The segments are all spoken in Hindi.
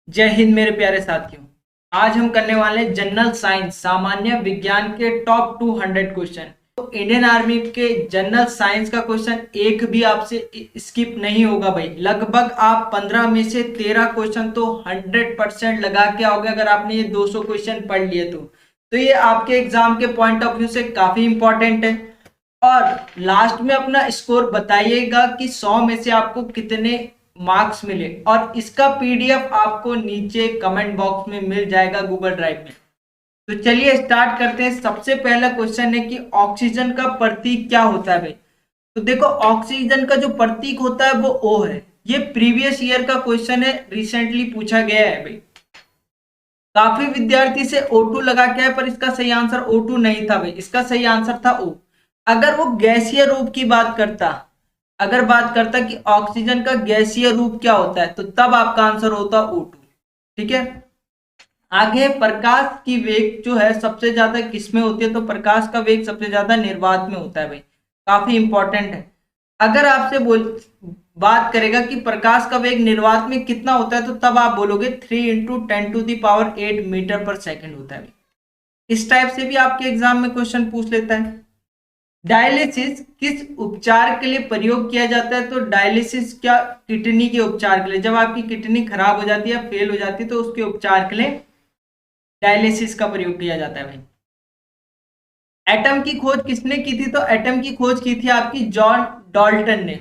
जय हिंद मेरे प्यारे साथियों। आज हम करने वाले हैं जनरल साइंस सामान्य विज्ञान के टॉप 200 क्वेश्चन। तो इंडियन आर्मी के जनरल साइंस का क्वेश्चन एक भी आपसे स्किप नहीं होगा भाई। लगभग आप 15 में से 13 क्वेश्चन तो 100% लगा के आओगे अगर आपने ये 200 क्वेश्चन पढ़ लिए तो ये आपके एग्जाम के पॉइंट ऑफ व्यू से काफी इंपॉर्टेंट है। और लास्ट में अपना स्कोर बताइएगा कि 100 में से आपको कितने मार्क्स मिले, और इसका पीडीएफ आपको नीचे कमेंट बॉक्स में मिल जाएगा गूगल ड्राइव में। तो चलिए स्टार्ट करते हैं। सबसे पहला क्वेश्चन है कि ऑक्सीजन का प्रतीक क्या होता है भाई। तो देखो, ऑक्सीजन का जो प्रतीक होता है वो ओ है। ये प्रीवियस ईयर का क्वेश्चन है, रिसेंटली पूछा गया है भाई। काफी विद्यार्थी से O2 लगा के है, पर इसका सही आंसर O2 नहीं था भाई, इसका सही आंसर था O। अगर वो गैसीय रूप की बात करता, अगर बात करता कि ऑक्सीजन का गैसीय रूप क्या होता है, तो तब आपका आंसर होता O2। ठीक है, आगे प्रकाश की वेग जो है सबसे ज्यादा किसमें होती है, तो प्रकाश का वेग सबसे ज्यादा निर्वात में होता है भाई। काफी इंपॉर्टेंट है। अगर आपसे बात करेगा कि प्रकाश का वेग निर्वात में कितना होता है, तो तब आप बोलोगे 3 × 10⁸ मीटर पर सेकंड होता है भाई। इस टाइप से भी आपके एग्जाम में क्वेश्चन पूछ लेता है। डायलिसिस किस उपचार के लिए प्रयोग किया जाता है, तो डायलिसिस क्या, किडनी के उपचार के लिए। जब आपकी किडनी खराब हो जाती है, फेल हो जाती है, तो उसके उपचार के लिए डायलिसिस का प्रयोग किया जाता है भाई। एटम की खोज किसने की थी, तो एटम की खोज की थी आपकी जॉन डाल्टन ने।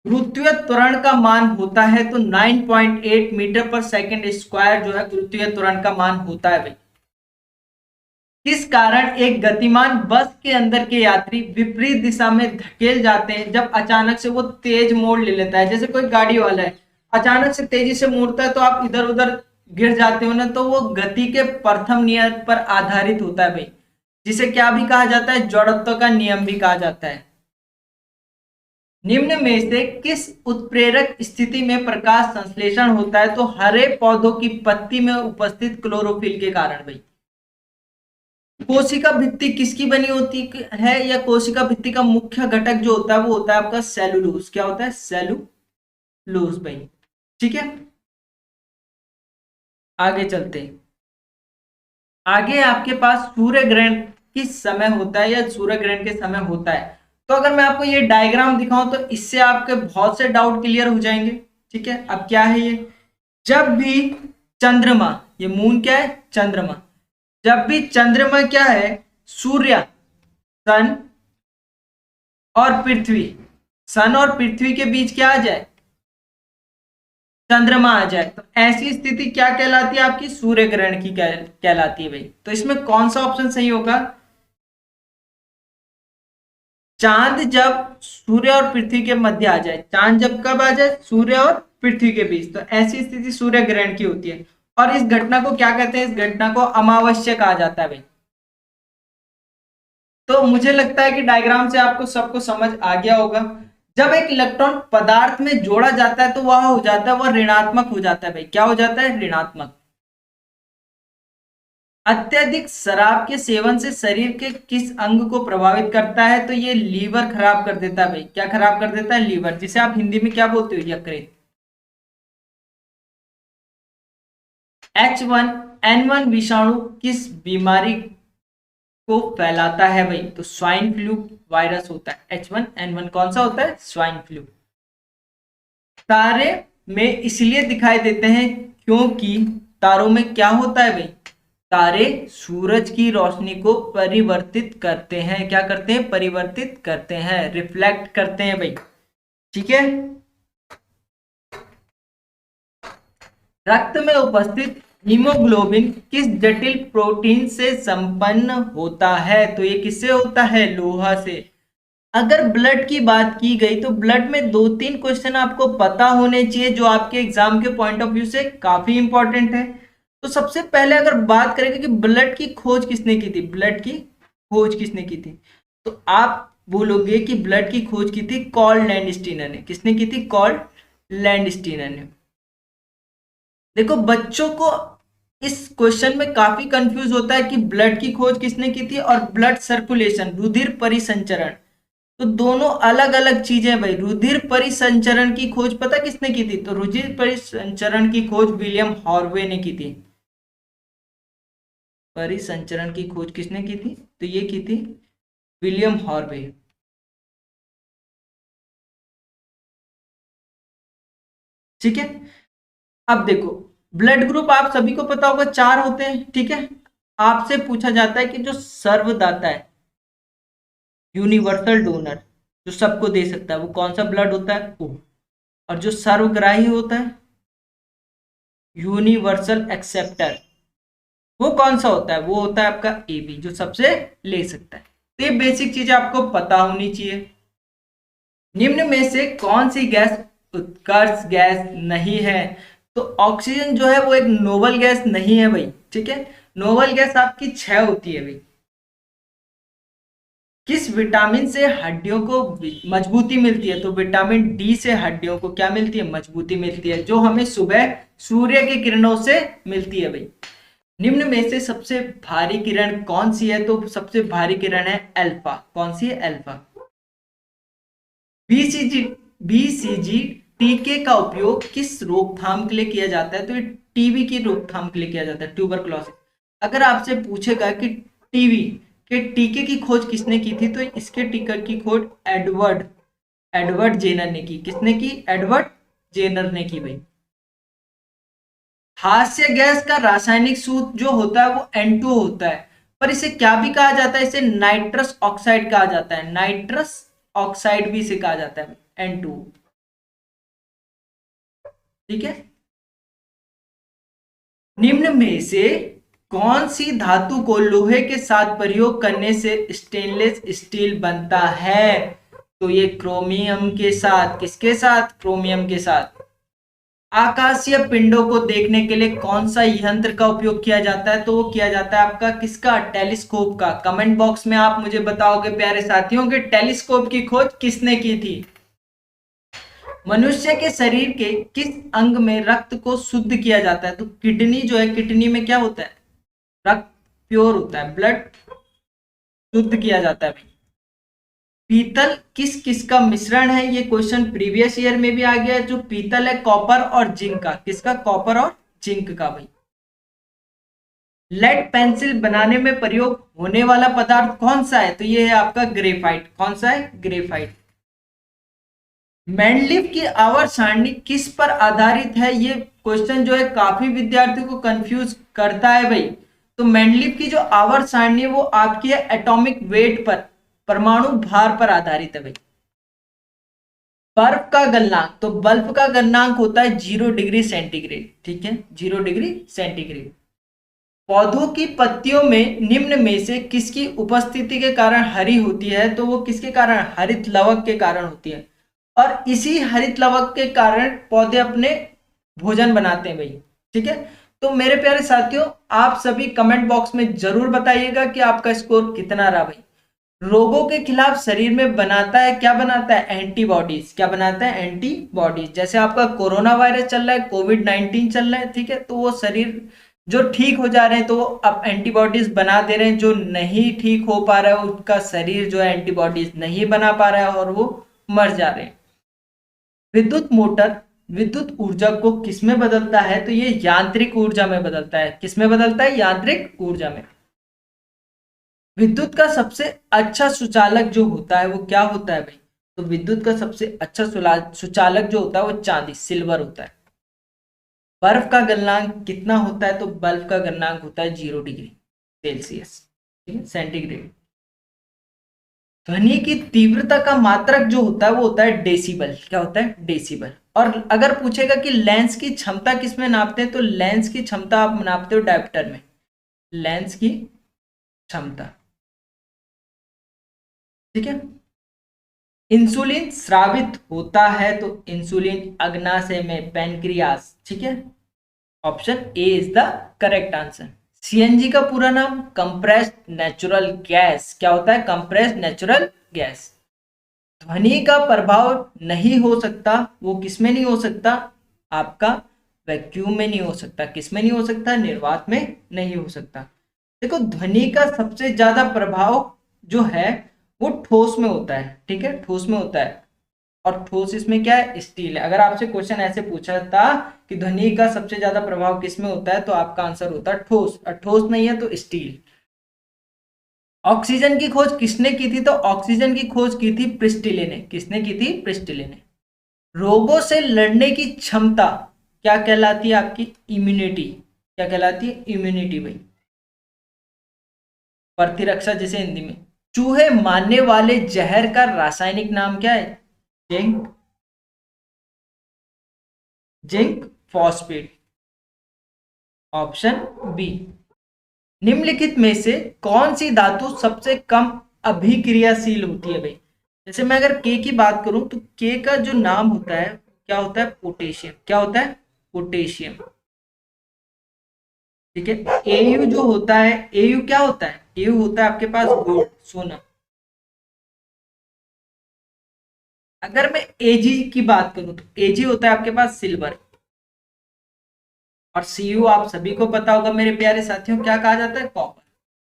गुरुत्वीय त्वरण का मान होता है तो 9.8 मीटर पर सेकंड स्क्वायर जो है गुरुत्वीय त्वरण का मान होता है भाई। किस कारण एक गतिमान बस के अंदर के यात्री विपरीत दिशा में धकेल जाते हैं जब अचानक से वो तेज मोड़ ले लेता है। जैसे कोई गाड़ी वाला है, अचानक से तेजी से मुड़ता है तो आप इधर उधर गिर जाते हो ना, तो वो गति के प्रथम नियम पर आधारित होता है भाई, जिसे क्या भी कहा जाता है, जड़त्व का नियम भी कहा जाता है। निम्न में से किस उत्प्रेरक स्थिति में प्रकाश संश्लेषण होता है, तो हरे पौधों की पत्ती में उपस्थित क्लोरोफिल के कारण भाई। कोशिका भित्ति किसकी बनी होती है, या कोशिका भित्ति का मुख्य घटक जो होता है वो होता है आपका सेलुलोज। क्या होता है, सेलुलोज भाई। ठीक है, आगे चलते हैं। आगे आपके पास सूर्य ग्रहण किस समय होता है, या सूर्य ग्रहण के समय होता है। तो अगर मैं आपको ये डायग्राम दिखाऊं तो इससे आपके बहुत से डाउट क्लियर हो जाएंगे। ठीक है, अब क्या है ये, जब भी चंद्रमा, ये मून क्या है, चंद्रमा, जब भी चंद्रमा क्या है, सूर्य, सन और पृथ्वी, सन और पृथ्वी के बीच क्या आ जाए, चंद्रमा आ जाए, तो ऐसी स्थिति क्या कहलाती है, आपकी सूर्य ग्रहण की कहलाती है भाई। तो इसमें कौन सा ऑप्शन सही होगा, चांद जब सूर्य और पृथ्वी के मध्य आ जाए, चांद जब कब आ जाए, सूर्य और पृथ्वी के बीच, तो ऐसी स्थिति सूर्य ग्रहण की होती है। और इस घटना को क्या कहते हैं, इस घटना को अमावस्या कहा जाता है भाई। तो मुझे लगता है कि डायग्राम से आपको सबको समझ आ गया होगा। जब एक इलेक्ट्रॉन पदार्थ में जोड़ा जाता है तो वह हो जाता है, वह ऋणात्मक हो जाता है भाई। क्या हो जाता है, ऋणात्मक। अत्यधिक शराब के सेवन से शरीर के किस अंग को प्रभावित करता है, तो ये लीवर खराब कर देता है भाई। क्या खराब कर देता है, लीवर, जिसे आप हिंदी में क्या बोलते हो, यकृत। H1N1 विषाणु किस बीमारी को फैलाता है भाई, तो स्वाइन फ्लू वायरस होता है। H1N1 कौन सा होता है, स्वाइन फ्लू। तारे में इसलिए दिखाई देते हैं क्योंकि तारों में क्या होता है भाई, तारे सूरज की रोशनी को परिवर्तित करते हैं। क्या करते हैं, परिवर्तित करते हैं, रिफ्लेक्ट करते हैं भाई। ठीक है, रक्त में उपस्थित हीमोग्लोबिन किस जटिल प्रोटीन से संपन्न होता है, तो ये किससे होता है, लोहा से। अगर ब्लड की बात की गई तो ब्लड में 2-3 क्वेश्चन आपको पता होने चाहिए जो आपके एग्जाम के पॉइंट ऑफ व्यू से काफी इंपॉर्टेंट है। तो सबसे पहले अगर बात करेंगे कि ब्लड की खोज किसने की थी, ब्लड की खोज किसने की थी, तो आप बोलोगे कि ब्लड की खोज की थी कॉल लैंडस्टीनर ने। किसने की थी, कॉल लैंडस्टीनर ने। देखो, बच्चों को इस क्वेश्चन में काफी कंफ्यूज होता है कि ब्लड की खोज किसने की थी और ब्लड सर्कुलेशन, रुधिर परिसंचरण, तो दोनों अलग अलग चीजें भाई। रुधिर परिसंचरण की खोज पता किसने की थी? तो रुधिर परिसंचरण की खोज विलियम हार्वे ने की थी। परिसंचरण की खोज किसने की थी? तो ये की थी विलियम हार्वे। ठीक है। अब देखो, ब्लड ग्रुप आप सभी को पता होगा 4 होते हैं, ठीक है। आपसे पूछा जाता है कि जो सर्वदाता है, यूनिवर्सल डोनर, जो सबको दे सकता है, वो कौन सा ब्लड होता है? ओ। और जो सर्वग्राही होता है, यूनिवर्सल एक्सेप्टर, वो कौन सा होता है? वो होता है आपका ए बी, जो सबसे ले सकता है। तो ये बेसिक चीजें आपको पता होनी चाहिए। निम्न में से कौन सी गैस उत्कर्ष गैस नहीं है? तो ऑक्सीजन जो है वो एक नोबल गैस नहीं है भाई, ठीक है। नोबल गैस आपकी 6 होती है भाई। किस विटामिन से हड्डियों को मजबूती मिलती है? तो विटामिन डी से हड्डियों को क्या मिलती है? मजबूती मिलती है, जो हमें सुबह सूर्य की किरणों से मिलती है भाई। निम्न में से सबसे भारी किरण कौन सी है? तो सबसे भारी किरण है अल्फा। कौन सी है? अल्फा। बीसीजी बीसीजी टीके का उपयोग किस रोकथाम के लिए किया जाता है? तो ये टीबी की रोकथाम के लिए किया जाता है, ट्यूबरकुलोसिस। अगर आपसे पूछेगा कि टीबी के टीके की खोज किसने की थी, तो इसके टीके की खोज एडवर्ड एडवर्ड जेनर ने की। किसने की? एडवर्ड जेनर ने की भाई। हास्य गैस का रासायनिक सूत्र जो होता है वो N2 होता है, पर इसे क्या भी कहा जाता है? इसे नाइट्रस ऑक्साइड कहा जाता है। नाइट्रस ऑक्साइड भी इसे कहा जाता है, N2। ठीक है। निम्न में से कौन सी धातु को लोहे के साथ प्रयोग करने से स्टेनलेस स्टील बनता है? तो ये क्रोमियम के साथ। किसके साथ? क्रोमियम के साथ। आकाशीय पिंडों को देखने के लिए कौन सा यंत्र का उपयोग किया जाता है? तो वो किया जाता है आपका किसका? टेलीस्कोप का। कमेंट बॉक्स में आप मुझे बताओगे प्यारे साथियों कि टेलीस्कोप की खोज किसने की थी? मनुष्य के शरीर के किस अंग में रक्त को शुद्ध किया जाता है? तो किडनी जो है, किडनी में क्या होता है? रक्त प्योर होता है, ब्लड शुद्ध किया जाता है। पीतल किस किस का मिश्रण है? ये क्वेश्चन प्रीवियस ईयर में भी आ गया है। जो पीतल है कॉपर और जिंक का। किसका? कॉपर और जिंक का भाई। लेड पेंसिल बनाने में प्रयोग होने वाला पदार्थ कौन सा है? तो ये है आपका ग्रेफाइट। कौन सा है? ग्रेफाइट। मेंडलीव की आवर्त सारणी किस पर आधारित है? ये क्वेश्चन जो है काफी विद्यार्थियों को कंफ्यूज करता है भाई। तो मेंडलीव की जो आवर्त सारणी है वो आपकी है एटॉमिक वेट पर, परमाणु भार पर आधारित है भाई। बर्फ का गलनांक, तो बर्फ का गलनांक होता है 0 डिग्री सेंटीग्रेड, ठीक है, 0 डिग्री सेंटीग्रेड। पौधों की पत्तियों में निम्न में से किसकी उपस्थिति के कारण हरी होती है? तो वो किसके कारण? हरित लवक के कारण होती है। और इसी हरित लवक के कारण पौधे अपने भोजन बनाते हैं भाई। ठीक है। तो मेरे प्यारे साथियों, आप सभी कमेंट बॉक्स में जरूर बताइएगा कि आपका स्कोर कितना रहा भाई। रोगों के खिलाफ शरीर में बनाता है, क्या बनाता है? एंटीबॉडीज। क्या बनाता है? एंटीबॉडीज। जैसे आपका कोरोना वायरस चल रहा है, कोविड-19 चल रहा है, ठीक है, तो वो शरीर जो ठीक हो जा रहे हैं तो वो अब एंटीबॉडीज बना दे रहे हैं। जो नहीं ठीक हो पा रहा है उनका शरीर जो है एंटीबॉडीज नहीं बना पा रहा है और वो मर जा रहे हैं। विद्युत मोटर विद्युत ऊर्जा को किसमें बदलता है? तो ये यांत्रिक ऊर्जा में बदलता है। किसमें बदलता है? यांत्रिक ऊर्जा में। विद्युत का सबसे अच्छा सुचालक जो होता है वो क्या होता है भाई? तो विद्युत का सबसे अच्छा सुचालक जो होता है वो चांदी, सिल्वर होता है। बर्फ का गलनांक कितना होता है? तो बर्फ का गलनांक होता है 0 डिग्री सेल्सियस, ठीक है, सेंटीग्रेड। ध्वनि की तीव्रता का मात्रक जो होता है वो होता है डेसिबल। क्या होता है? डेसिबल। और अगर पूछेगा कि लेंस की क्षमता किसमें नापते हैं? तो लेंस की क्षमता आप नापते हो डायोप्टर में। लेंस की क्षमता, ठीक है। इंसुलिन स्रावित होता है तो इंसुलिन अग्नाशय में, पैनक्रियास, ठीक है। Option A is the correct answer. CNG का पूरा नाम कंप्रेस्ड नेचुरल गैस। क्या होता है? Compressed natural gas. ध्वनि का प्रभाव नहीं हो सकता, वो किसमें नहीं हो सकता? आपका वैक्यूम में नहीं हो सकता। किसमें नहीं हो सकता? निर्वात में नहीं हो सकता। देखो, ध्वनि का सबसे ज्यादा प्रभाव जो है वो ठोस में होता है, ठीक है, ठोस में होता है। और ठोस इसमें क्या है, स्टील है। अगर आपसे क्वेश्चन ऐसे पूछा था कि ध्वनि का सबसे ज्यादा प्रभाव किस में होता है, तो आपका आंसर होता है ठोस, और ठोस नहीं है तो स्टील। ऑक्सीजन की खोज किसने की थी, तो ऑक्सीजन की खोज की थी प्रिस्टिले ने। किसने की थी, प्रिस्टिले ने। रोगों से लड़ने की क्षमता क्या कहलाती है आपकी, इम्यूनिटी। क्या कहलाती है, इम्यूनिटी भाई, प्रतिरक्षा जिसे हिंदी में। चूहे मारने वाले जहर का रासायनिक नाम क्या है, zinc, zinc phosphate, option B. निम्नलिखित में से कौन सी धातु सबसे कम अभिक्रियाशील होती है भाई। जैसे मैं अगर के की बात करूं तो के का जो नाम होता है क्या होता है, पोटेशियम। क्या होता है, पोटेशियम, ठीक है। एयू जो होता है, एयू क्या होता है, एयू होता है आपके पास गोल्ड, सोना। अगर मैं एजी की बात करूं तो एजी होता है आपके पास सिल्वर। और सीयू आप सभी को पता होगा मेरे प्यारे साथियों, क्या कहा जाता है, कॉपर।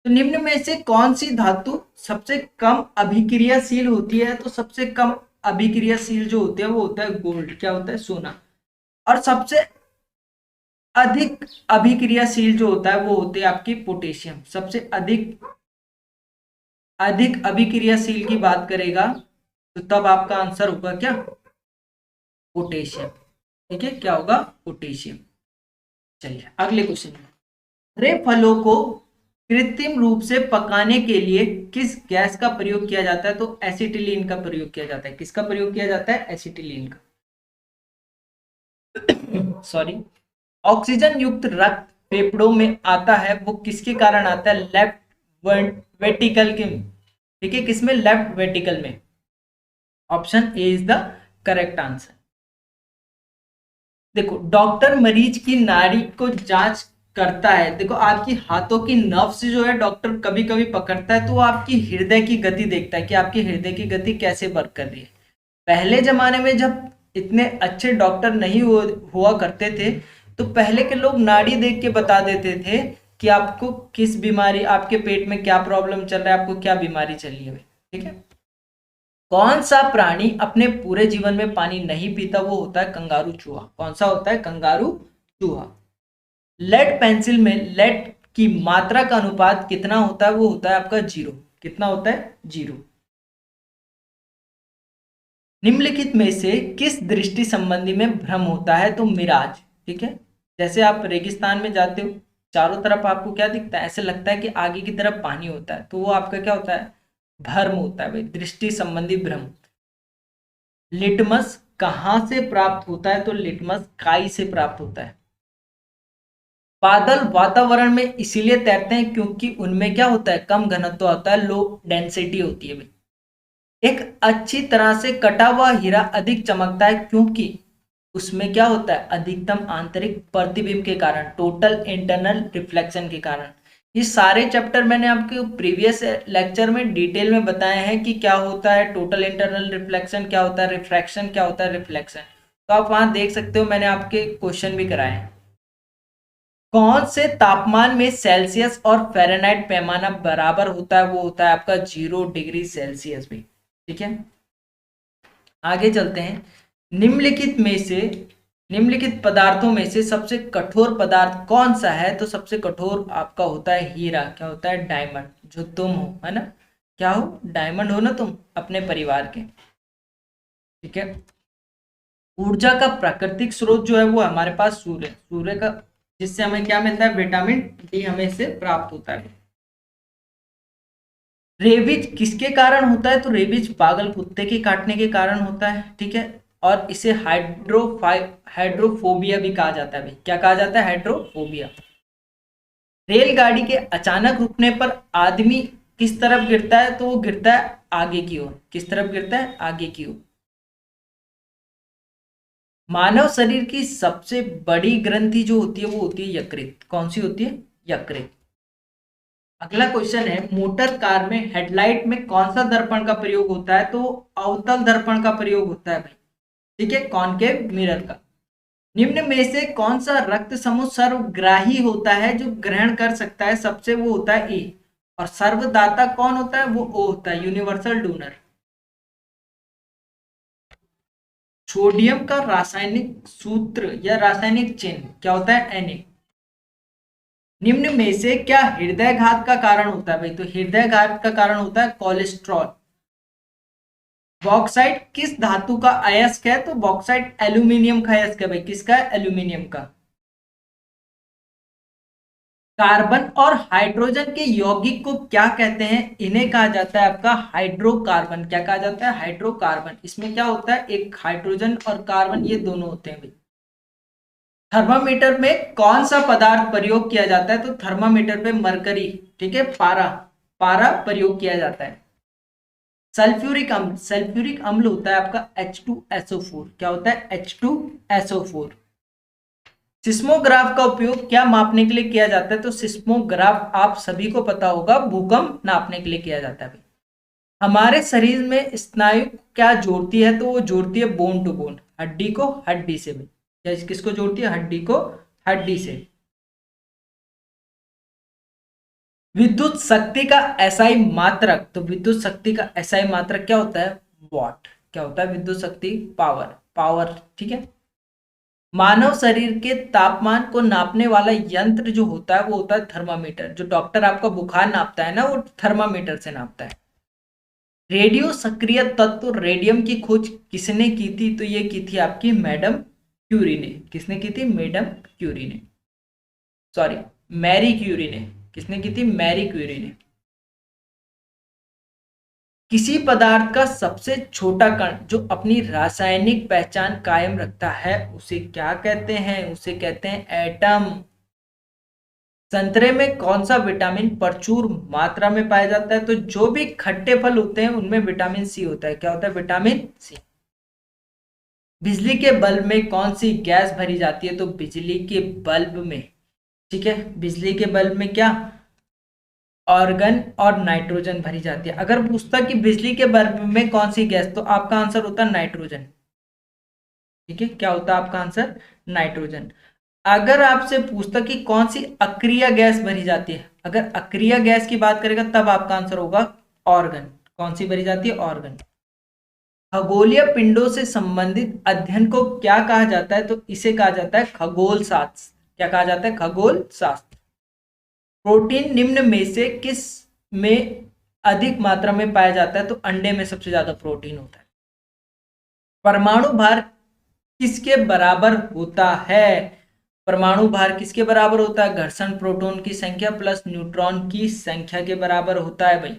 तो निम्न में से कौन सी धातु सबसे कम अभिक्रियाशील होती है, तो सबसे कम अभिक्रियाशील जो होते हैं वो होता है गोल्ड। क्या होता है, सोना। और सबसे अधिक अभिक्रियाशील जो होता है वो होते हैं आपकी पोटेशियम। सबसे अधिक अधिक अभिक्रियाशील की बात करेगा तो तब आपका आंसर होगा क्या, पोटेशियम, ठीक है, क्या होगा, पोटेशियम। चलिए अगले क्वेश्चन में, हरे फलों को कृत्रिम रूप से पकाने के लिए किस गैस का प्रयोग किया जाता है, तो एसिटिलीन का प्रयोग किया जाता है। किसका प्रयोग किया जाता है, एसिटिलीन का, सॉरी। ऑक्सीजन युक्त रक्त फेफड़ों में आता है, वो किसके कारण आता है, लेफ्ट वेंट्रिकल के, ठीक है, किसमें, लेफ्ट वेंट्रिकल में। Option A is the correct answer. देखो डॉक्टर मरीज की नाड़ी को जांच करता है। देखो आपकी हाथों की नर्व्स जो है डॉक्टर कभी कभी पकड़ता है, तो वो आपकी हृदय की गति देखता है कि आपकी हृदय की गति कैसे वर्क कर रही है। पहले जमाने में जब इतने अच्छे डॉक्टर नहीं हुआ करते थे, तो पहले के लोग नाड़ी देख के बता देते थे कि आपको किस बीमारी, आपके पेट में क्या प्रॉब्लम चल रहा है, आपको क्या बीमारी चल रही है, ठीक है। कौन सा प्राणी अपने पूरे जीवन में पानी नहीं पीता, वो होता है कंगारू चूहा। कौन सा होता है, कंगारू चूहा। लेड पेंसिल में लेड की मात्रा का अनुपात कितना होता है, वो होता है आपका 0। कितना होता है, 0। निम्नलिखित में से किस दृष्टि संबंधी में भ्रम होता है, तो मिराज, ठीक है। जैसे आप रेगिस्तान में जाते हो, चारों तरफ आपको क्या दिखता है, ऐसे लगता है कि आगे की तरफ पानी होता है, तो वो आपका क्या होता है, भ्रम होता है भाई, दृष्टि संबंधी भ्रम। लिटमस कहां से प्राप्त होता है, तो लिटमस काई से प्राप्त होता है। बादल वातावरण में इसीलिए तैरते हैं क्योंकि उनमें क्या होता है, कम घनत्व होता है, लो डेंसिटी होती है भाई। एक अच्छी तरह से कटा हुआ हीरा अधिक चमकता है क्योंकि उसमें क्या होता है, अधिकतम आंतरिक प्रतिबिंब के कारण, टोटल इंटरनल रिफ्लेक्शन के कारण। ये सारे चैप्टर मैंने आपके प्रीवियस लेक्चर में डिटेल में बताए हैं कि क्या होता है टोटल इंटरनल रिफ्लेक्शन, क्या होता है रिफ्रैक्शन, क्या होता है रिफ्लेक्शन। तो आप वहां देख सकते हो, मैंने आपके क्वेश्चन भी कराए हैं। कौन से तापमान में सेल्सियस और फ़ारेनहाइट पैमाना बराबर होता है, वो होता है आपका 0 डिग्री सेल्सियस भी, ठीक है। आगे चलते हैं। निम्नलिखित में से, निम्नलिखित पदार्थों में से सबसे कठोर पदार्थ कौन सा है, तो सबसे कठोर आपका होता है हीरा। क्या होता है, डायमंड। जो तुम हो, है ना, क्या हो, डायमंड हो ना तुम अपने परिवार के, ठीक है। ऊर्जा का प्राकृतिक स्रोत जो है वो हमारे पास सूर्य, सूर्य का, जिससे हमें क्या मिलता है, विटामिन डी हमें इससे प्राप्त होता है। रेबीज किसके कारण होता है, तो रेबीज पागल कुत्ते के काटने के कारण होता है, ठीक है। और इसे हाइड्रोफोबिया भी कहा जाता है भाई। क्या कहा जाता है, हाइड्रोफोबिया। रेलगाड़ी के अचानक रुकने पर आदमी किस तरफ गिरता है, तो वो गिरता है आगे की ओर। किस तरफ गिरता है, आगे की ओर। मानव शरीर की सबसे बड़ी ग्रंथि जो होती है वो होती है यकृत। कौन सी होती है, यकृत। अगला क्वेश्चन है, मोटर कार में हेडलाइट में कौन सा दर्पण का प्रयोग होता है, तो अवतल दर्पण का प्रयोग होता है भाई, ठीक है, कॉनकेव मिरर का। निम्न में से कौन सा रक्त समूह सर्वग्राही होता है, जो ग्रहण कर सकता है सबसे, वो होता है ए, और सर्वदाता कौन होता है? वो ओ होता है, यूनिवर्सल डोनर। सोडियम का रासायनिक सूत्र या रासायनिक चिन्ह क्या होता है? Na। निम्न में से क्या हृदयघात का कारण होता है भाई? तो हृदयघात का कारण होता है कोलेस्ट्रॉल। बॉक्साइट किस धातु का अयस्क है? तो बॉक्साइट एल्यूमिनियम का अयस्क है भाई। किसका है? एल्यूमिनियम का। कार्बन और हाइड्रोजन के यौगिक को क्या कहते हैं? इन्हें कहा जाता है आपका हाइड्रोकार्बन। क्या कहा जाता है? हाइड्रोकार्बन। इसमें क्या होता है? एक हाइड्रोजन और कार्बन, ये दोनों होते हैं भाई। थर्मामीटर में कौन सा पदार्थ प्रयोग किया जाता है? तो थर्मामीटर पे मरकरी, ठीक है, पारा, पारा प्रयोग किया जाता है। सल्फ्यूरिक अम्ल, सल्फ्यूरिक अम्ल होता है आपका H2SO4। क्या होता है? H2SO4। सिस्मोग्राफ का उपयोग क्या मापने के लिए किया जाता है? तो सिस्मोग्राफ आप सभी को पता होगा, भूकंप नापने के लिए किया जाता है। हमारे शरीर में स्नायु क्या जोड़ती है? तो वो जोड़ती है बोन टू बोन, हड्डी को हड्डी से। क्या किसको जोड़ती है? हड्डी को हड्डी से। विद्युत शक्ति का एसआई मात्रक, तो विद्युत शक्ति का एसआई मात्रक क्या होता है? वॉट। क्या होता है? विद्युत शक्ति, पावर, पावर, ठीक है। मानव शरीर के तापमान को नापने वाला यंत्र जो होता है वो होता है थर्मामीटर। जो डॉक्टर आपका बुखार नापता है ना, वो थर्मामीटर से नापता है। रेडियो सक्रिय तत्व रेडियम की खोज किसने की थी? तो ये की थी आपकी मैडम क्यूरी ने। किसने की थी? मैडम क्यूरी ने, सॉरी, मैरी क्यूरी ने। किसने की थी? मैरी क्यूरी ने। किसी पदार्थ का सबसे छोटा कण जो अपनी रासायनिक पहचान कायम रखता है उसे क्या कहते हैं? उसे कहते हैं एटम। संतरे में कौन सा विटामिन प्रचुर मात्रा में पाया जाता है? तो जो भी खट्टे फल होते हैं उनमें विटामिन सी होता है। क्या होता है? Vitamin C. बिजली के बल्ब में कौन सी गैस भरी जाती है? तो बिजली के बल्ब में, ठीक है, बिजली के बल्ब में क्या? ऑर्गन और नाइट्रोजन भरी जाती है। अगर पूछता कि बिजली के बल्ब में कौन सी गैस, तो आपका आंसर होता है नाइट्रोजन। ठीक है, क्या होता है आपका आंसर? नाइट्रोजन। अगर आपसे पूछता कि कौन सी अक्रिय गैस भरी जाती है, अगर अक्रिय गैस की बात करेगा तब आपका आंसर होगा ऑर्गन। कौन सी भरी जाती है? ऑर्गन। खगोलीय पिंडों से संबंधित अध्ययन को क्या कहा जाता है? तो इसे कहा जाता है खगोल शास्त्र। क्या कहा जाता है? खगोल शास्त्र। प्रोटीन निम्न में से किस में अधिक मात्रा में पाया जाता है? तो अंडे में सबसे ज्यादा प्रोटीन होता है। परमाणु भार किसके बराबर होता है? परमाणु भार किसके बराबर होता है? घर्षण प्रोटॉन की संख्या प्लस न्यूट्रॉन की संख्या के बराबर होता है भाई।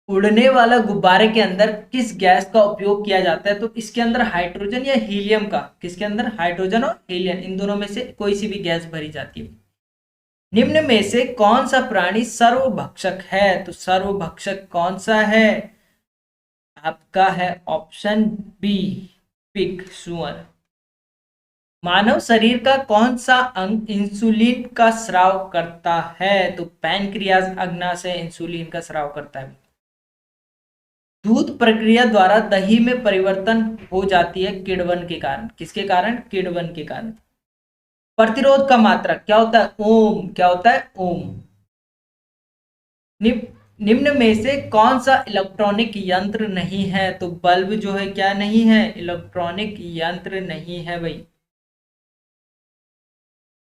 उड़ने वाला गुब्बारे के अंदर किस गैस का उपयोग किया जाता है? तो इसके अंदर हाइड्रोजन या हीलियम का, किसके अंदर? हाइड्रोजन और हीलियम, इन दोनों में से कोई सी भी गैस भरी जाती है। निम्न में से कौन सा प्राणी सर्वभक्षक है? तो सर्वभक्षक कौन सा है? आपका है ऑप्शन बी, पिग, सुअर। मानव शरीर का कौन सा अंग इंसुलिन का स्राव करता है? तो पैनक्रियाज अग्नाशय इंसुलिन का स्राव करता है। दूध प्रक्रिया द्वारा दही में परिवर्तन हो जाती है किण्वन के कारण। किसके कारण? किण्वन के कारण। प्रतिरोध का मात्रक क्या होता है? ओम। क्या होता है? ओम। निम्न में से कौन सा इलेक्ट्रॉनिक यंत्र नहीं है? तो बल्ब जो है क्या नहीं है? इलेक्ट्रॉनिक यंत्र नहीं है भाई।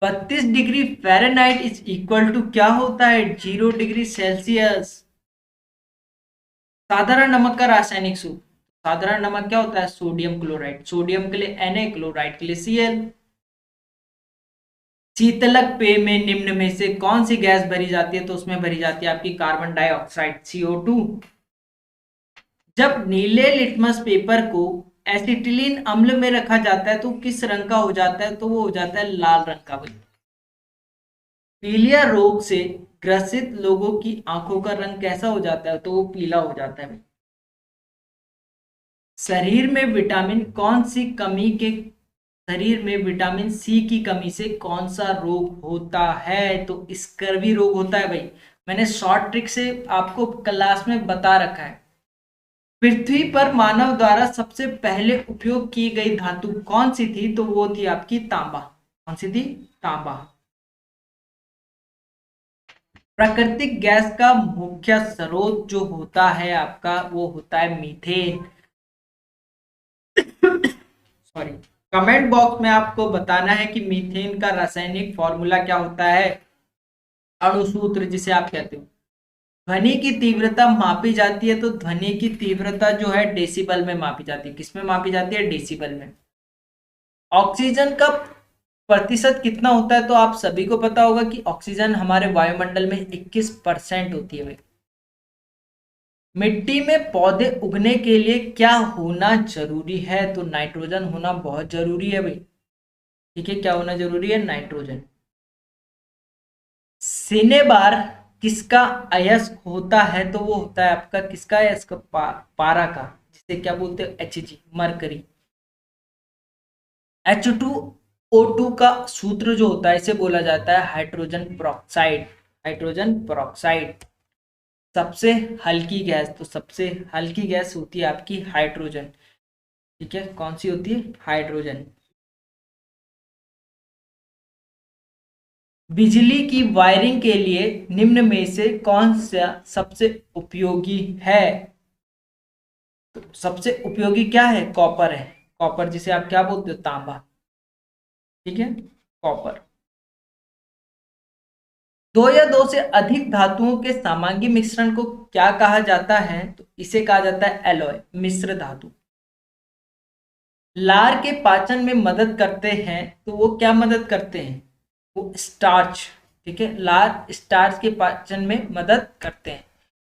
32 degree Fahrenheit is equal to क्या होता है? 0 डिग्री सेल्सियस। साधारण नमक का रासायनिक सूत्र, साधारण नमक क्या होता है? Sodium chloride. सोडियम के लिए Na, क्लोराइड के लिए Cl। शीतलक पेय में निम्न में से कौन सी गैस भरी जाती है? तो उसमें भरी जाती है आपकी कार्बन डाइऑक्साइड, CO2। जब नीले लिटमस पेपर को एसिटिलीन अम्ल में रखा जाता है तो किस रंग का हो जाता है? तो वो हो जाता है लाल रंग का भाई। पीलिया रोग से ग्रसित लोगों की आंखों का रंग कैसा हो जाता है? तो वो पीला हो जाता है। शरीर में विटामिन कौन सी कमी के शरीर में विटामिन सी की कमी से कौन सा रोग होता है? तो स्कर्वी रोग होता है भाई। मैंने शॉर्ट ट्रिक से आपको क्लास में बता रखा है। पृथ्वी पर मानव द्वारा सबसे पहले उपयोग की गई धातु कौन सी थी? तो वो थी आपकी तांबा। कौन सी थी? तांबा। प्राकृतिक गैस का मुख्य स्रोत जो होता है आपका वो होता है मीथेन। सॉरी, कमेंट बॉक्स में आपको बताना है कि मीथेन का रासायनिक फॉर्मूला क्या होता है, अणुसूत्र जिसे आप कहते हो। ध्वनि की तीव्रता मापी जाती है तो ध्वनि की तीव्रता जो है डेसिबल में मापी जाती है। किसमें मापी जाती है? डेसिबल में। ऑक्सीजन का प्रतिशत कितना होता है तो आप सभी को पता होगा कि ऑक्सीजन हमारे वायुमंडल में 21% होती है भाई। मिट्टी में पौधे उगने के लिए क्या होना जरूरी है? तो नाइट्रोजन होना बहुत जरूरी है भाई। ठीक है, क्या होना जरूरी है? नाइट्रोजन। सिनेबार किसका अयस्क होता है? तो वो होता है आपका किसका अयस्क? पारा का, जिसे क्या बोलते हैं? Hg, mercury. H2O2 का सूत्र जो होता है इसे बोला जाता है हाइड्रोजन पेरोक्साइड। हाइड्रोजन पेरोक्साइड सबसे हल्की गैस, तो सबसे हल्की गैस होती है आपकी हाइड्रोजन। ठीक है, कौन सी होती है? हाइड्रोजन। बिजली की वायरिंग के लिए निम्न में से कौन सा सबसे उपयोगी है? तो सबसे उपयोगी क्या है? कॉपर है। कॉपर जिसे आप क्या बोलते हो? तांबा। ठीक है, कॉपर। दो या दो से अधिक धातुओं के समांगी मिश्रण को क्या कहा जाता है? तो इसे कहा जाता है एलॉय, मिश्र धातु। लार के पाचन में मदद करते हैं तो वो क्या मदद करते हैं? वो स्टार्च। ठीक है, लार स्टार्च के पाचन में मदद करते हैं।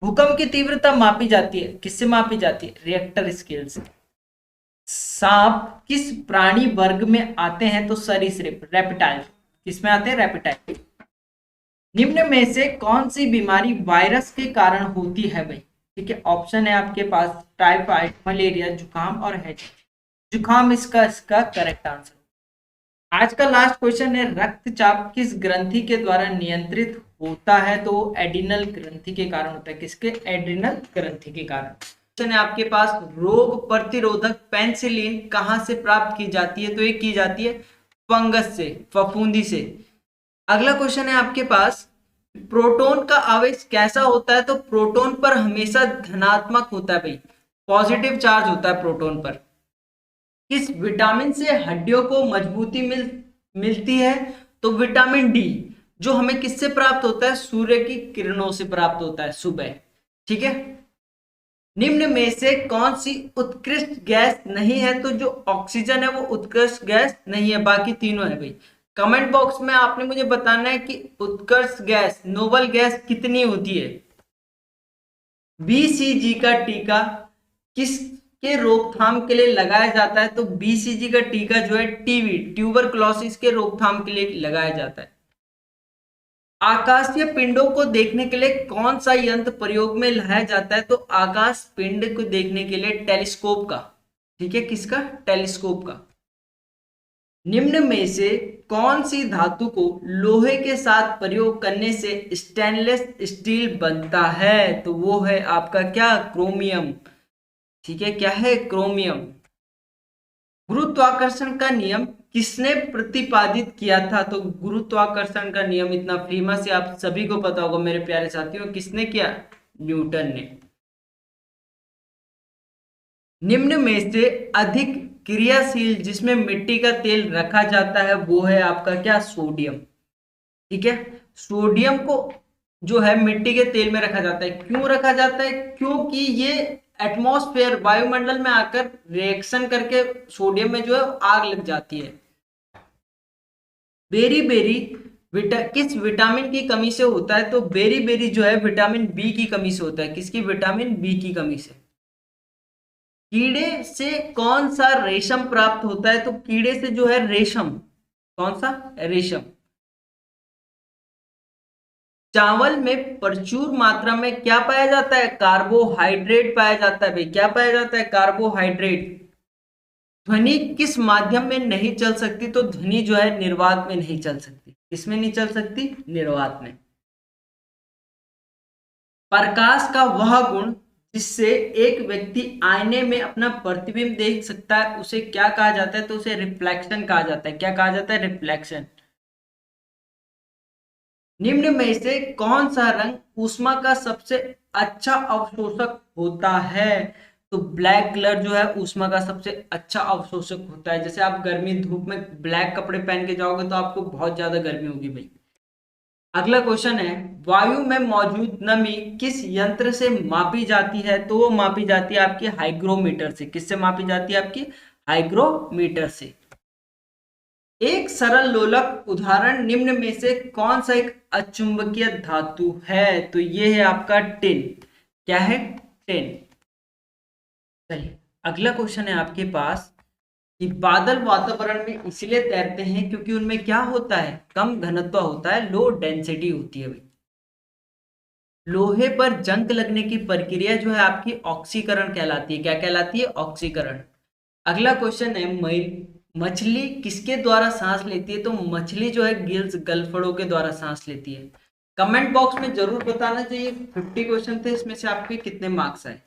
भूकंप की तीव्रता मापी जाती है, किससे मापी जाती है? रिएक्टर स्केल से। सांप किस प्राणी वर्ग में आते हैं? तो सरीसृप, रेप्टाइल। किसमें आते हैं? रेप्टाइल। निम्न में से कौन सी बीमारी वायरस के कारण होती है भाई? ठीक है, ऑप्शन है आपके पास टाइफाइड, मलेरिया, जुकाम और हैज। जुकाम इसका करेक्ट आंसर। आज का लास्ट क्वेश्चन है, रक्तचाप किस ग्रंथि के द्वारा नियंत्रित होता है? तो एड्रिनल ग्रंथि के कारण होता है। किसके? एड्रिनल ग्रंथि के कारण। क्वेश्चन है आपके पास, रोग प्रतिरोधक पेनिसिलिन कहां से प्राप्त की जाती है? तो ये की जाती है फंगस से, फफूंदी से। अगला क्वेश्चन है आपके पास, प्रोटॉन का आवेश कैसा होता है? तो प्रोटॉन पर हमेशा धनात्मक होता है भाई, पॉजिटिव चार्ज होता है प्रोटॉन पर। किस विटामिन से हड्डियों को मजबूती मिलती है? तो विटामिन डी, जो हमें किससे प्राप्त होता है? सूर्य की किरणों से प्राप्त होता है सुबह। ठीक है, निम्न में से कौन सी उत्कृष्ट गैस नहीं है? तो जो ऑक्सीजन है वो उत्कृष्ट गैस नहीं है, बाकी तीनों है भाई। कमेंट बॉक्स में आपने मुझे बताना है कि उत्कृष्ट गैस, नोबल गैस कितनी होती है। बीसीजी का टीका किस के रोकथाम के लिए लगाया जाता है? तो बीसीजी का टीका जो है टीबी, ट्यूबरकुलोसिस के रोकथाम के लिए लगाया जाता है। आकाशीय पिंडों को देखने के लिए कौन सा यंत्र प्रयोग में लाया जाता है? तो आकाश पिंड को देखने के लिए टेलीस्कोप का। ठीक है, किसका? टेलीस्कोप का। निम्न में से कौन सी धातु को लोहे के साथ प्रयोग करने से स्टेनलेस स्टील बनता है? तो वो है आपका क्या? क्रोमियम। ठीक है, क्या है? क्रोमियम। गुरुत्वाकर्षण का नियम किसने प्रतिपादित किया था? तो गुरुत्वाकर्षण का नियम इतना फेमस है, आप सभी को पता होगा मेरे प्यारे साथियों। किसने किया? न्यूटन ने। निम्न में से अधिक क्रियाशील जिसमें मिट्टी का तेल रखा जाता है वो है आपका क्या? सोडियम। ठीक है, सोडियम को जो है मिट्टी के तेल में रखा जाता है। क्यों रखा जाता है? क्योंकि ये एटमॉस्फेयर, वायुमंडल में आकर रिएक्शन करके सोडियम में जो है आग लग जाती है। बेरी बेरी किस विटामिन की कमी से होता है? तो बेरी बेरी जो है विटामिन बी की कमी से होता है। किसकी? विटामिन बी की कमी से। कीड़े से कौन सा रेशम प्राप्त होता है? तो कीड़े से जो है रेशम, कौन सा? रेशम। चावल में प्रचुर मात्रा में क्या पाया जाता है? कार्बोहाइड्रेट पाया जाता है भाई। क्या पाया जाता है? कार्बोहाइड्रेट। ध्वनि किस माध्यम में नहीं चल सकती? तो ध्वनि जो है निर्वात में नहीं चल सकती। किसमें नहीं चल सकती? निर्वात में। प्रकाश का वह गुण जिससे एक व्यक्ति आईने में अपना प्रतिबिंब देख सकता है उसे क्या कहा जाता है? तो उसे रिफ्लेक्शन कहा जाता है। क्या कहा जाता है? रिफ्लेक्शन। निम्न में से कौन सा रंग ऊष्मा का सबसे अच्छा अवशोषक होता है? तो ब्लैक कलर जो है ऊष्मा का सबसे अच्छा अवशोषक होता है। जैसे आप गर्मी धूप में ब्लैक कपड़े पहन के जाओगे तो आपको बहुत ज्यादा गर्मी होगी भाई। अगला क्वेश्चन है, वायु में मौजूद नमी किस यंत्र से मापी जाती है? तो वो मापी जाती है आपकी हाइग्रोमीटर से। किससे मापी जाती है? आपकी हाइग्रोमीटर से। एक सरल लोलक उदाहरण निम्न में से कौन सा एक अचुंबकीय धातु है? तो ये है आपका टिन। क्या है? टिन। चलिए अगला क्वेश्चन है आपके पास कि बादल वातावरण में इसलिए तैरते हैं क्योंकि उनमें क्या होता है? कम घनत्व होता है, लो डेंसिटी होती है भाई। लोहे पर जंग लगने की प्रक्रिया जो है आपकी ऑक्सीकरण कहलाती है। क्या कहलाती है? ऑक्सीकरण। अगला क्वेश्चन है, मछली किसके द्वारा सांस लेती है? तो मछली जो है गिल्स गलफड़ों के द्वारा सांस लेती है। कमेंट बॉक्स में जरूर बताना चाहिए। 50 क्वेश्चन थे, इसमें से आपके कितने मार्क्स आए।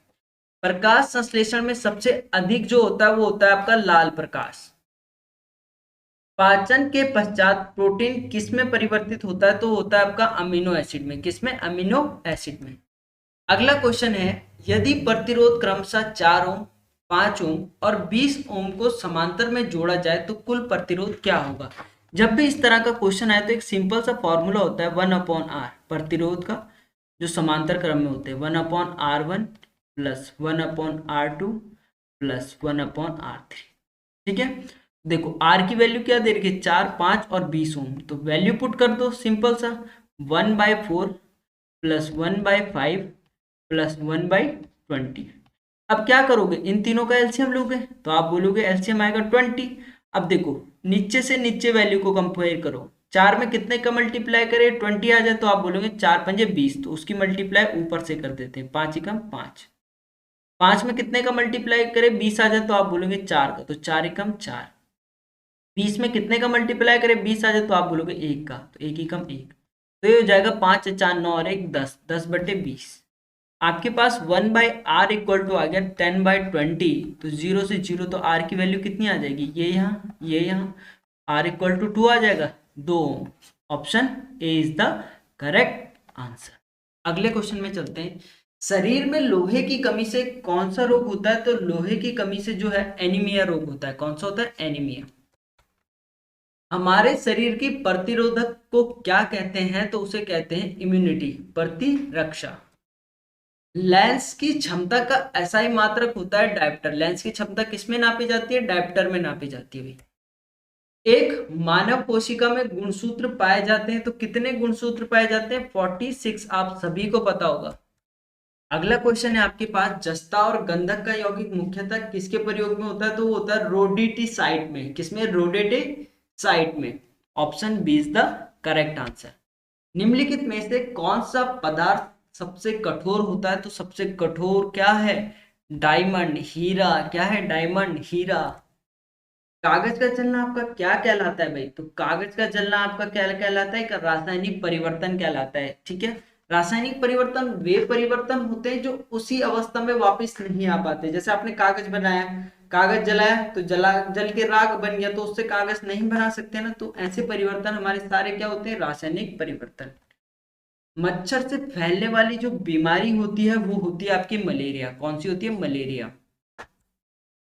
प्रकाश संश्लेषण में सबसे अधिक जो होता है वो होता है आपका लाल प्रकाश। पाचन के पश्चात प्रोटीन किस में परिवर्तित होता है? तो होता है आपका अमीनो एसिड में। किस में? अमीनो एसिड में। अगला क्वेश्चन है, यदि प्रतिरोध क्रमशः 4 ओम, 5 ओम और 20 ओम को समांतर में जोड़ा जाए तो कुल प्रतिरोध क्या होगा? जब भी इस तरह का क्वेश्चन आए तो एक सिंपल सा फॉर्मूला होता है 1/r प्रतिरोध का, जो समांतर क्रम में होते हैं। 1/r1 plus 1/r2 plus 1/r3। ठीक है, देखो आर की वैल्यू क्या दे रखी है? 4, 5 और 20 ओम। तो वैल्यू पुट कर दो सिंपल सा, 1/4 प्लस 1/5 प्लस 1/20। अब क्या करोगे? इन तीनों का एलसीएम लोगे तो आप बोलोगे एलसीएम आएगा 20। अब देखो नीचे से नीचे वैल्यू को कंपेयर करो। 4 में कितने का मल्टीप्लाई करे 20 आ जाए तो आप बोलोगे 4 पंजे 20, तो उसकी मल्टीप्लाई ऊपर से कर देते हैं। 5 एकम 5। 5 में कितने का मल्टीप्लाई करे 20 आ जाए तो आप बोलोगे 4 का, तो 4 एकम 4। 20 में कितने का मल्टीप्लाई करे 20 आ जाए तो आप बोलोगे 1 का, तो 1 एकम 1। तो ये हो जाएगा 5 4 9 और 1 10, 10/20। आपके पास 1/r इक्वल टू आ गया 10/20। तो 0 से 0, तो r की वैल्यू कितनी आ जाएगी? ये यहाँ, ये यहाँ। r इक्वल टू 2 आ जाएगा, 2। Option A is the correct answer. अगले क्वेश्चन में चलते हैं। शरीर में लोहे की कमी से कौन सा रोग होता है? तो लोहे की कमी से जो है एनीमिया रोग होता है। कौन सा होता है? एनीमिया। हमारे शरीर की प्रतिरोधक को क्या कहते हैं? तो उसे कहते हैं इम्यूनिटी, प्रतिरक्षा। लेंस की क्षमता का ऐसा ही मात्रक होता है डायप्टर। लेंस की क्षमता किसमें नापी जाती है? डायप्टर में नापी जाती है भाई। एक मानव कोशिका में गुणसूत्र पाए जाते हैं, तो कितने गुणसूत्र पाए जाते हैं? 46। आप सभी को पता होगा। अगला क्वेश्चन है आपके पास, जस्ता और गंधक का यौगिक मुख्यतः किसके प्रयोग में होता है? तो वो होता है रोडेटिसाइड में। किसमें? रोडेटिसाइड में। Option B is the correct answer. निम्नलिखित में से कौन सा पदार्थ सबसे कठोर होता है? तो सबसे कठोर क्या है? डायमंड, हीरा। क्या है? डायमंड, हीरा। कागज का जलना आपका क्या कहलाता है भाई? तो कागज का जलना आपका क्या कहलाता है? एक रासायनिक परिवर्तन कहलाता है। ठीक है, रासायनिक परिवर्तन वे परिवर्तन होते हैं जो उसी अवस्था में वापस नहीं आ पाते। जैसे आपने कागज बनाया, कागज जलाया तो जल के राख बन गया, तो उससे कागज नहीं बना सकते ना। तो ऐसे परिवर्तन हमारे सारे क्या होते हैं? रासायनिक परिवर्तन। मच्छर से फैलने वाली जो बीमारी होती है वो होती है आपकी मलेरिया। कौन सी होती है? मलेरिया।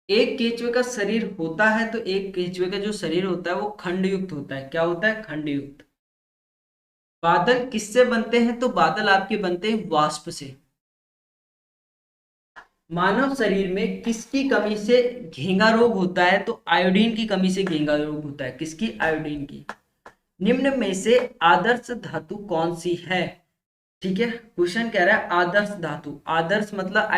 एक केंचुए का शरीर होता है, तो एक केंचुए का जो शरीर होता है वो खंड युक्त होता है। क्या होता है? खंड युक्त। बादल किससे बनते हैं? तो बादल आपके बनते हैं वाष्प से। मानव शरीर में किसकी कमी से घेंगा रोग होता है? तो आयोडीन की कमी से घेंगा रोग होता है। किसकी? आयोडीन की। निम्न में से आदर्श धातु कौन सी है? ठीक है, क्वेश्चन कह रहा है आदर्श धातु। आदर्श मतलब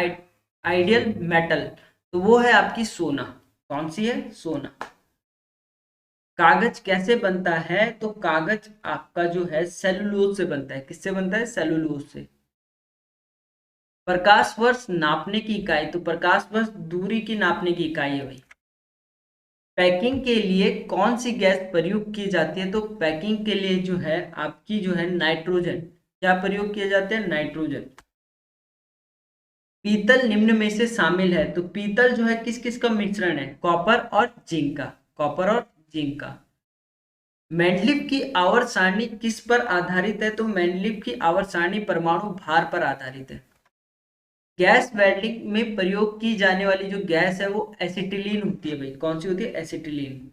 आइडियल मेटल, तो वो है आपकी सोना। कौन सी है? सोना। कागज कैसे बनता है? तो कागज आपका जो है सेलुलोज से बनता है। किससे बनता है? सेलुलोज से। प्रकाश वर्ष नापने की इकाई, तो प्रकाश वर्ष दूरी की नापने की इकाई है भाई। पैकिंग के लिए कौन सी गैस प्रयोग की जाती है? तो पैकिंग के लिए जो है आपकी जो है नाइट्रोजन। क्या प्रयोग किए जाते हैं? नाइट्रोजन। पीतल निम्न में से शामिल है, तो पीतल जो है किस किस का मिश्रण है? कॉपर और जिंक का। कॉपर और जिंक का। मेंडलीव की आवर्त सारणी किस पर आधारित है? तो मेंडलीव की आवर्त सारणी परमाणु भार पर आधारित है। गैस वेल्डिंग में प्रयोग की जाने वाली जो गैस है वो एसिटिलीन होती है भाई। कौन सी होती है? एसिटिलीन।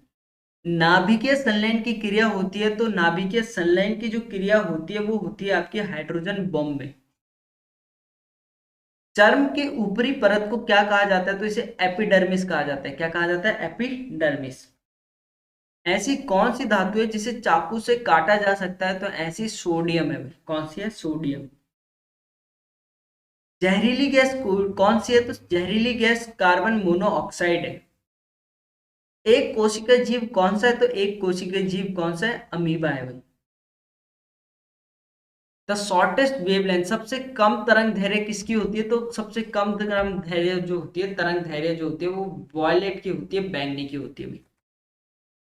नाभिकीय संलयन की क्रिया होती है, तो नाभिकीय संलयन की जो क्रिया होती है वो होती है आपकी हाइड्रोजन बॉम्ब में। चर्म के ऊपरी परत को क्या कहा जाता है? तो इसे एपिडर्मिस कहा जाता है। क्या कहा जाता है? एपिडर्मिस। ऐसी कौन सी धातु है जिसे चाकू से काटा जा सकता है? तो ऐसी सोडियम है भाई। कौन सी है? सोडियम। जहरीली गैस कौन सी है? तो जहरीली गैस कार्बन मोनोऑक्साइड है। एक कोशिका जीव कौन सा है? तो एक कोशिका जीव कौन सा है? अमीबा है भाई। द शॉर्टेस्ट वेवलेंथ, सबसे कम तरंग दैर्घ्य किसकी होती है? तो सबसे कम तरंग दैर्घ्य जो होती है, तरंग दैर्घ्य जो होती है वो वॉयलेट की होती है, बैंगनी की होती है भाई।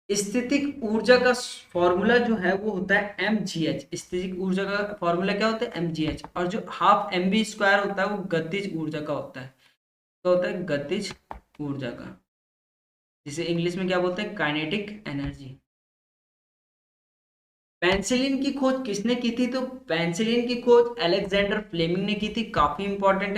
स्थितिक ऊर्जा का फॉर्मूला जो है वो होता है mgh। स्थितिक ऊर्जा का फॉर्मूला क्या होता है? mgh। और जो हाफ mv स्क्वायर होता है वो गतिज ऊर्जा का होता है। तो होता है गतिज ऊर्जा का, जिसे इंग्लिश में क्या बोलते हैं? Kinetic energy. पेंसिलिन की खोज किसने की थी? तो पेंसिलिन की खोज अलेक्जेंडर फ्लेमिंग ने की थी। काफी इंपॉर्टेंट है।